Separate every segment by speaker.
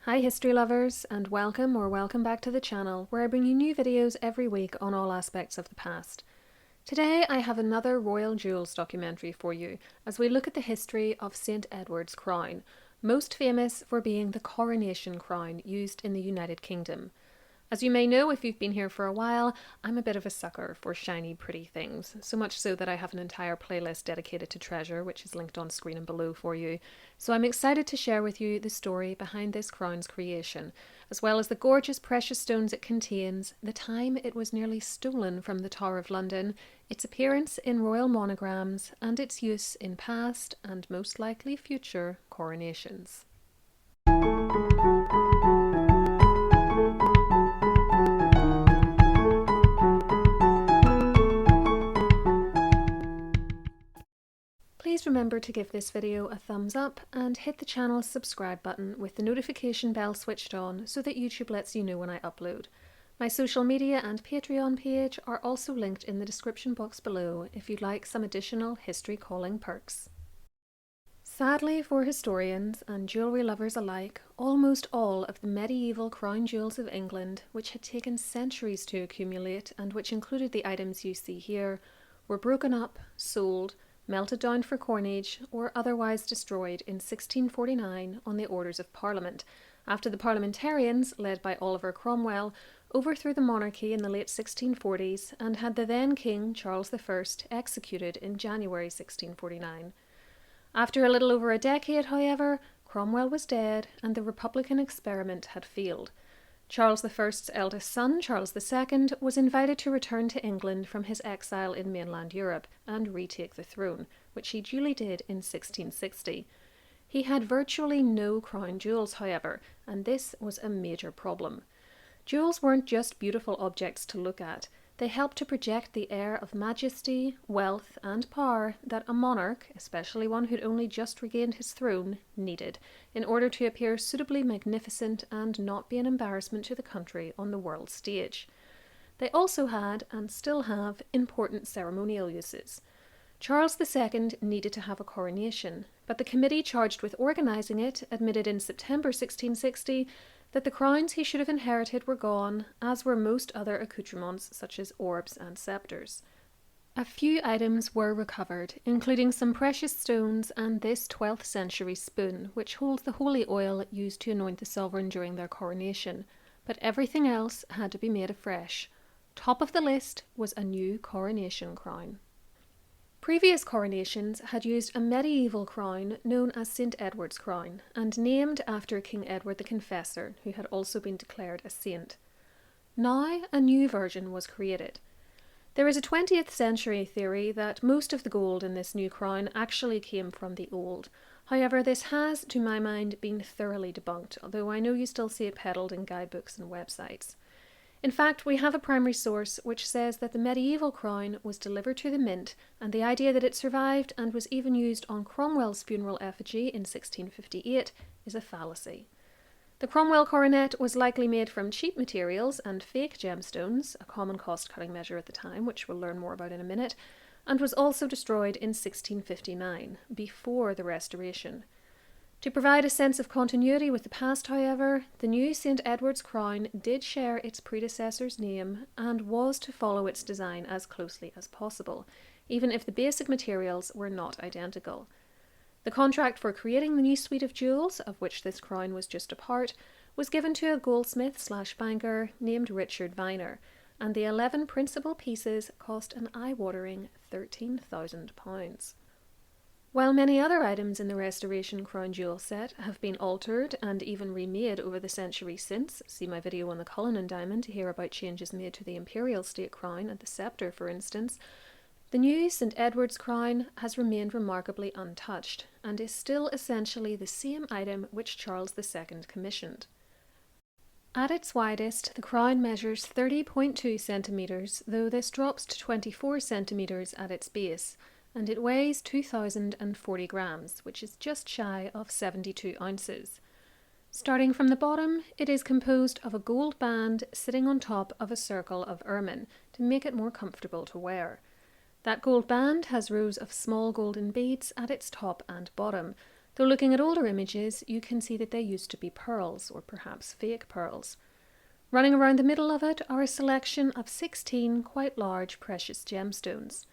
Speaker 1: Hi history lovers, and welcome back to the channel where I bring you new videos every week on all aspects of the past. Today I have another royal jewels documentary for you as we look at the history of St. Edward's crown, most famous for being the coronation crown used in the United Kingdom. As you may know if you've been here for a while, I'm a bit of a sucker for shiny, pretty things, so much so that I have an entire playlist dedicated to treasure, which is linked on screen and below for you. So I'm excited to share with you the story behind this crown's creation, as well as the gorgeous precious stones it contains, the time it was nearly stolen from the Tower of London, its appearance in royal monograms, and its use in past, and most likely future, coronations. Please remember to give this video a thumbs up and hit the channel's subscribe button with the notification bell switched on so that YouTube lets you know when I upload. My social media and Patreon page are also linked in the description box below if you'd like some additional history calling perks. Sadly for historians and jewellery lovers alike, almost all of the medieval crown jewels of England, which had taken centuries to accumulate and which included the items you see here, were broken up, sold, melted down for coinage, or otherwise destroyed in 1649 on the orders of Parliament, after the parliamentarians, led by Oliver Cromwell, overthrew the monarchy in the late 1640s and had the then King Charles I executed in January 1649. After a little over a decade, however, Cromwell was dead and the Republican experiment had failed. Charles I's eldest son, Charles II, was invited to return to England from his exile in mainland Europe and retake the throne, which he duly did in 1660. He had virtually no crown jewels, however, and this was a major problem. Jewels weren't just beautiful objects to look at. They helped to project the air of majesty, wealth, and power that a monarch, especially one who'd only just regained his throne, needed in order to appear suitably magnificent and not be an embarrassment to the country on the world stage. They also had, and still have, important ceremonial uses. Charles II needed to have a coronation, but the committee charged with organising it admitted in September 1660 that the crowns he should have inherited were gone, as were most other accoutrements such as orbs and sceptres. A few items were recovered, including some precious stones and this 12th century spoon, which holds the holy oil used to anoint the sovereign during their coronation, but everything else had to be made afresh. Top of the list was a new coronation crown. Previous coronations had used a medieval crown known as St. Edward's crown and named after King Edward the Confessor, who had also been declared a saint. Now a new version was created. There is a 20th century theory that most of the gold in this new crown actually came from the old. However, this has, to my mind, been thoroughly debunked, although I know you still see it peddled in guidebooks and websites. In fact, we have a primary source which says that the medieval crown was delivered to the mint, and the idea that it survived and was even used on Cromwell's funeral effigy in 1658 is a fallacy. The Cromwell coronet was likely made from cheap materials and fake gemstones, a common cost-cutting measure at the time, which we'll learn more about in a minute, and was also destroyed in 1659, before the Restoration. To provide a sense of continuity with the past, however, the new St. Edward's crown did share its predecessor's name and was to follow its design as closely as possible, even if the basic materials were not identical. The contract for creating the new suite of jewels, of which this crown was just a part, was given to a goldsmith/banker named Richard Viner, and the 11 principal pieces cost an eye-watering £13,000. While many other items in the Restoration crown jewel set have been altered and even remade over the centuries since, see my video on the Cullinan diamond to hear about changes made to the imperial state crown and the sceptre for instance, the new St. Edward's crown has remained remarkably untouched and is still essentially the same item which Charles II commissioned. At its widest, the crown measures 30.2 centimetres, though this drops to 24 centimetres at its base, and it weighs 2,040 grams, which is just shy of 72 ounces. Starting from the bottom, it is composed of a gold band sitting on top of a circle of ermine to make it more comfortable to wear. That gold band has rows of small golden beads at its top and bottom, though looking at older images, you can see that they used to be pearls, or perhaps fake pearls. Running around the middle of it are a selection of 16 quite large precious gemstones.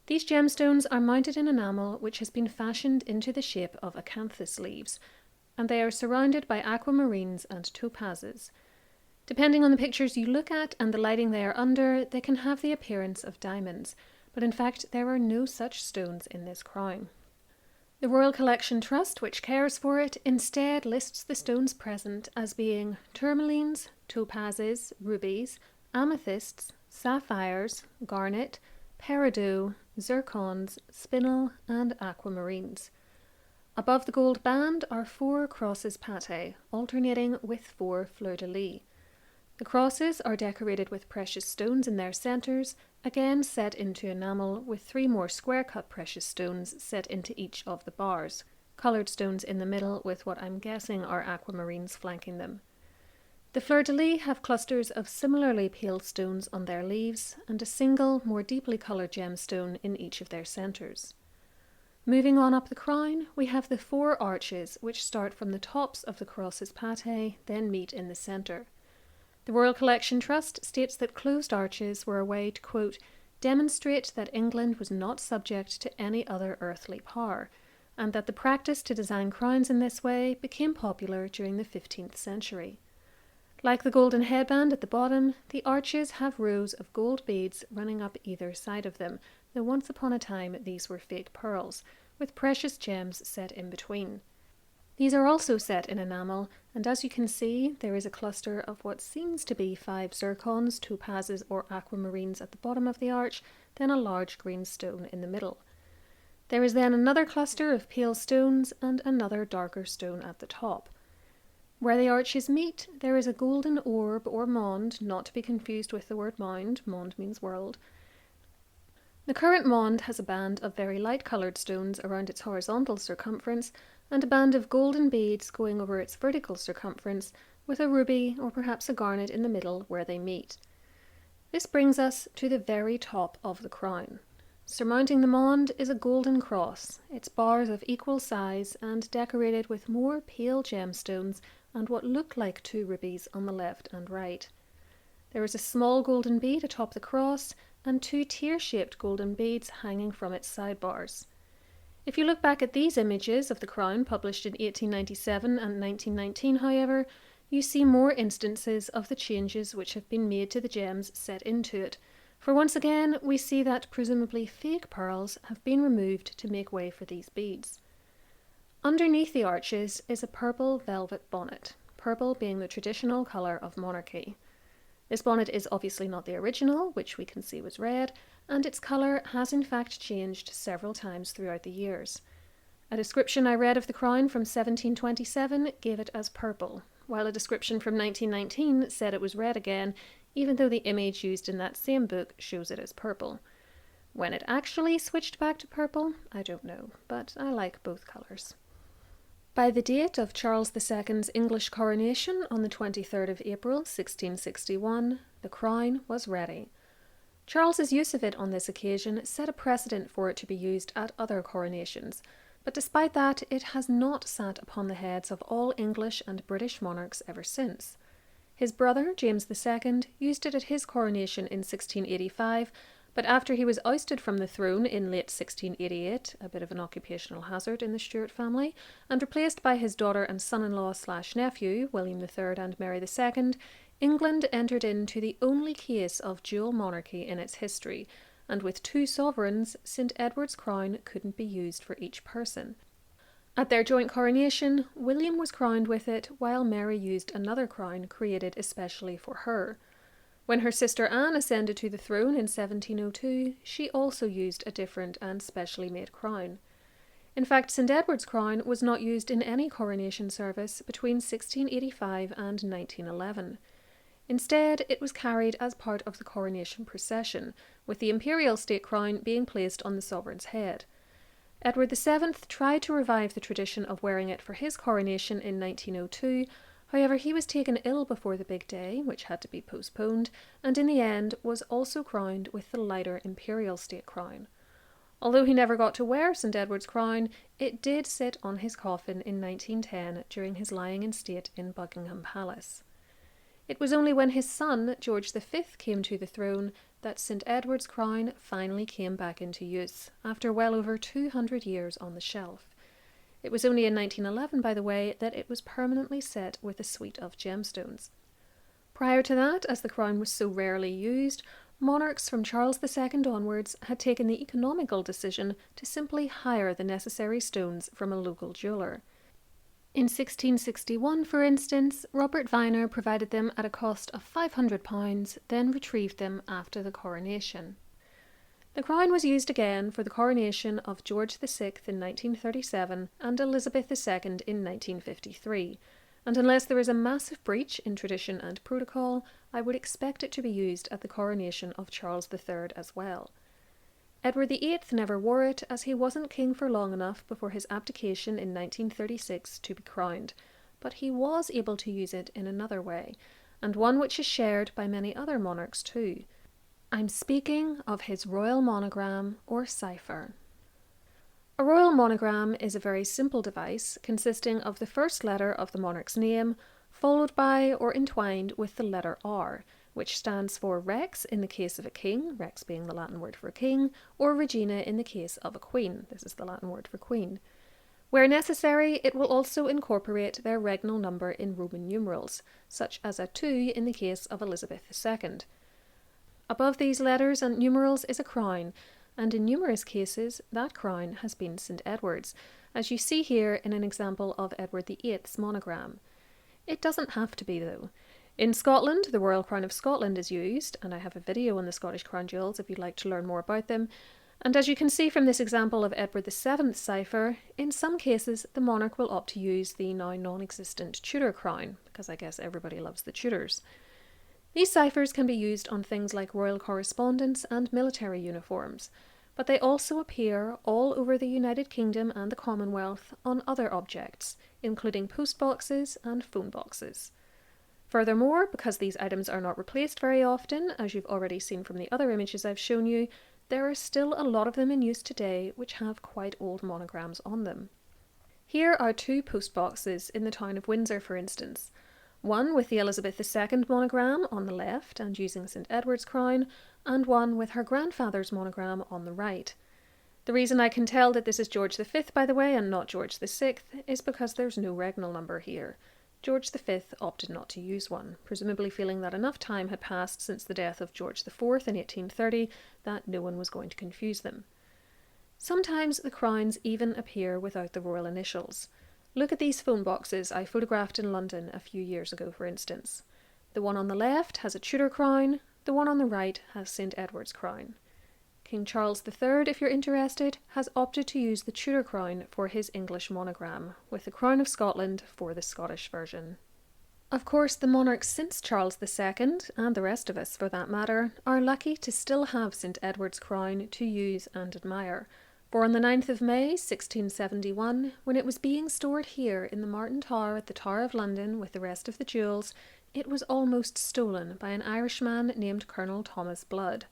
Speaker 1: These gemstones are mounted in enamel which has been fashioned into the shape of acanthus leaves, and they are surrounded by aquamarines and topazes. Depending on the pictures you look at and the lighting they are under, they can have the appearance of diamonds, but in fact there are no such stones in this crown. The Royal Collection Trust, which cares for it, instead lists the stones present as being tourmalines, topazes, rubies, amethysts, sapphires, garnet, peridot, zircons, spinel, and aquamarines. Above the gold band are 4 crosses pate, alternating with 4 fleurs-de-lis. The crosses are decorated with precious stones in their centres, again set into enamel, with 3 more square-cut precious stones set into each of the bars, coloured stones in the middle with what I'm guessing are aquamarines flanking them. The fleurs-de-lis have clusters of similarly pale stones on their leaves, and a single, more deeply coloured gemstone in each of their centres. Moving on up the crown, we have the 4 arches, which start from the tops of the crosses pate, then meet in the centre. The Royal Collection Trust states that closed arches were a way to, quote, demonstrate that England was not subject to any other earthly power, and that the practice to design crowns in this way became popular during the 15th century. Like the golden headband at the bottom, the arches have rows of gold beads running up either side of them, though once upon a time these were fake pearls, with precious gems set in between. These are also set in enamel, and as you can see, there is a cluster of what seems to be 5 zircons, topazes or aquamarines at the bottom of the arch, then a large green stone in the middle. There is then another cluster of pale stones and another darker stone at the top. Where the arches meet, there is a golden orb or mond, not to be confused with the word mound. Mond means world. The current mond has a band of very light coloured stones around its horizontal circumference, and a band of golden beads going over its vertical circumference, with a ruby or perhaps a garnet in the middle where they meet. This brings us to the very top of the crown. Surmounting the mond is a golden cross, its bars of equal size and decorated with more pale gemstones and what look like 2 rubies on the left and right. There is a small golden bead atop the cross and 2 tear-shaped golden beads hanging from its sidebars. If you look back at these images of the crown published in 1897 and 1919, however, you see more instances of the changes which have been made to the gems set into it, for once again we see that presumably fake pearls have been removed to make way for these beads. Underneath the arches is a purple velvet bonnet, purple being the traditional colour of monarchy. This bonnet is obviously not the original, which we can see was red, and its colour has in fact changed several times throughout the years. A description I read of the crown from 1727 gave it as purple, while a description from 1919 said it was red again, even though the image used in that same book shows it as purple. When it actually switched back to purple, I don't know, but I like both colours. By the date of Charles II's English coronation on the 23rd of April 1661, the crown was ready. Charles's use of it on this occasion set a precedent for it to be used at other coronations, but despite that it has not sat upon the heads of all English and British monarchs ever since. His brother, James II, used it at his coronation in 1685, but after he was ousted from the throne in late 1688, a bit of an occupational hazard in the Stuart family, and replaced by his daughter and son-in-law/nephew, William III and Mary II, England entered into the only case of dual monarchy in its history, and with 2 sovereigns, St Edward's crown couldn't be used for each person. At their joint coronation, William was crowned with it, while Mary used another crown created especially for her. When her sister Anne ascended to the throne in 1702, she also used a different and specially made crown. In fact, St Edward's crown was not used in any coronation service between 1685 and 1911. Instead, it was carried as part of the coronation procession, with the imperial state crown being placed on the sovereign's head. Edward VII tried to revive the tradition of wearing it for his coronation in 1902, however he was taken ill before the big day, which had to be postponed, and in the end was also crowned with the lighter imperial state crown. Although he never got to wear St Edward's crown, it did sit on his coffin in 1910 during his lying in state in Buckingham Palace. It was only when his son, George V, came to the throne that St Edward's crown finally came back into use, after well over 200 years on the shelf. It was only in 1911, by the way, that it was permanently set with a suite of gemstones. Prior to that, as the crown was so rarely used, monarchs from Charles II onwards had taken the economical decision to simply hire the necessary stones from a local jeweller. In 1661, for instance, Robert Viner provided them at a cost of £500, then retrieved them after the coronation. The crown was used again for the coronation of George VI in 1937 and Elizabeth II in 1953, and unless there is a massive breach in tradition and protocol, I would expect it to be used at the coronation of Charles III as well. Edward VIII never wore it, as he wasn't king for long enough before his abdication in 1936 to be crowned, but he was able to use it in another way, and one which is shared by many other monarchs too. I'm speaking of his royal monogram, or cypher. A royal monogram is a very simple device consisting of the first letter of the monarch's name, followed by or entwined with the letter R, which stands for Rex in the case of a king, Rex being the Latin word for king, or Regina in the case of a queen, this is the Latin word for queen. Where necessary, it will also incorporate their regnal number in Roman numerals, such as a 2 in the case of Elizabeth II. Above these letters and numerals is a crown, and in numerous cases that crown has been St Edward's, as you see here in an example of Edward VIII's monogram. It doesn't have to be though. In Scotland, the Royal Crown of Scotland is used, and I have a video on the Scottish crown jewels if you'd like to learn more about them. And as you can see from this example of Edward VII's cypher, in some cases the monarch will opt to use the now non-existent Tudor crown, because I guess everybody loves the Tudors. These cyphers can be used on things like royal correspondence and military uniforms, but they also appear all over the United Kingdom and the Commonwealth on other objects, including postboxes and phone boxes. Furthermore, because these items are not replaced very often, as you've already seen from the other images I've shown you, there are still a lot of them in use today which have quite old monograms on them. Here are 2 postboxes in the town of Windsor, for instance. One with the Elizabeth II monogram on the left and using St Edward's crown, and one with her grandfather's monogram on the right. The reason I can tell that this is George V, by the way, and not George VI, is because there's no regnal number here. George V opted not to use one, presumably feeling that enough time had passed since the death of George IV in 1830 that no one was going to confuse them. Sometimes the crowns even appear without the royal initials. Look at these phone boxes I photographed in London a few years ago, for instance. The one on the left has a Tudor crown, the one on the right has St Edward's crown. King Charles III, if you're interested, has opted to use the Tudor crown for his English monogram, with the Crown of Scotland for the Scottish version. Of course, the monarchs since Charles II, and the rest of us for that matter, are lucky to still have St Edward's crown to use and admire. For on the 9th of May 1671, when it was being stored here in the Martin Tower at the Tower of London with the rest of the jewels, it was almost stolen by an Irishman named Colonel Thomas Blood.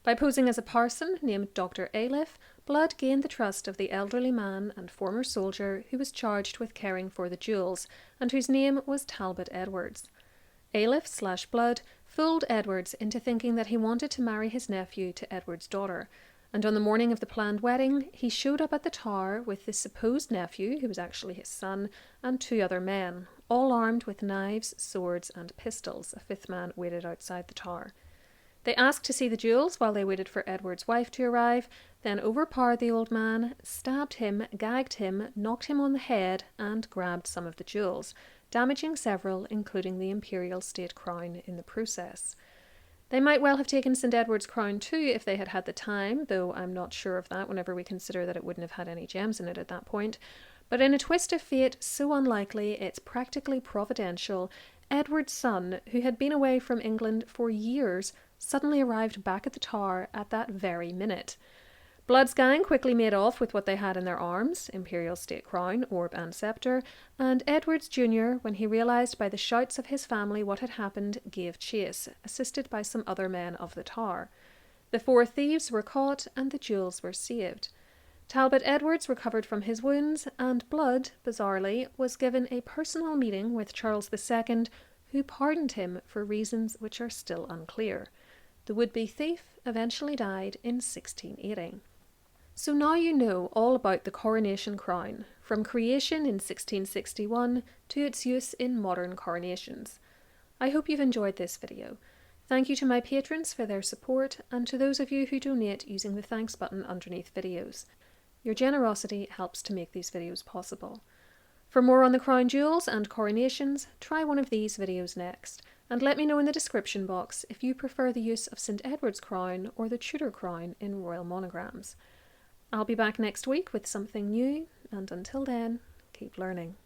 Speaker 1: By posing as a parson named Dr. Ailiff, Blood gained the trust of the elderly man and former soldier who was charged with caring for the jewels, and whose name was Talbot Edwards. Ailiff/Blood fooled Edwards into thinking that he wanted to marry his nephew to Edward's daughter, and on the morning of the planned wedding, he showed up at the Tower with this supposed nephew, who was actually his son, and 2 other men, all armed with knives, swords, and pistols. A 5th man waited outside the Tower. They asked to see the jewels while they waited for Edward's wife to arrive, then overpowered the old man, stabbed him, gagged him, knocked him on the head, and grabbed some of the jewels, damaging several, including the imperial state crown in the process. They might well have taken St Edward's crown too if they had had the time, though I'm not sure of that whenever we consider that it wouldn't have had any gems in it at that point. But in a twist of fate so unlikely it's practically providential, Edward's son, who had been away from England for years, suddenly arrived back at the Tower at that very minute. Blood's gang quickly made off with what they had in their arms, imperial state crown, orb and sceptre, and Edward's Jr., when he realised by the shouts of his family what had happened, gave chase, assisted by some other men of the Tower. The 4 thieves were caught and the jewels were saved. Talbot Edwards recovered from his wounds, and Blood, bizarrely, was given a personal meeting with Charles II, who pardoned him for reasons which are still unclear. The would-be thief eventually died in 1680. So now you know all about the coronation crown, from creation in 1661 to its use in modern coronations. I hope you've enjoyed this video. Thank you to my patrons for their support, and to those of you who donate using the thanks button underneath videos. Your generosity helps to make these videos possible. For more on the crown jewels and coronations, try one of these videos next, and let me know in the description box if you prefer the use of St Edward's crown or the Tudor crown in royal monograms. I'll be back next week with something new, and until then, keep learning.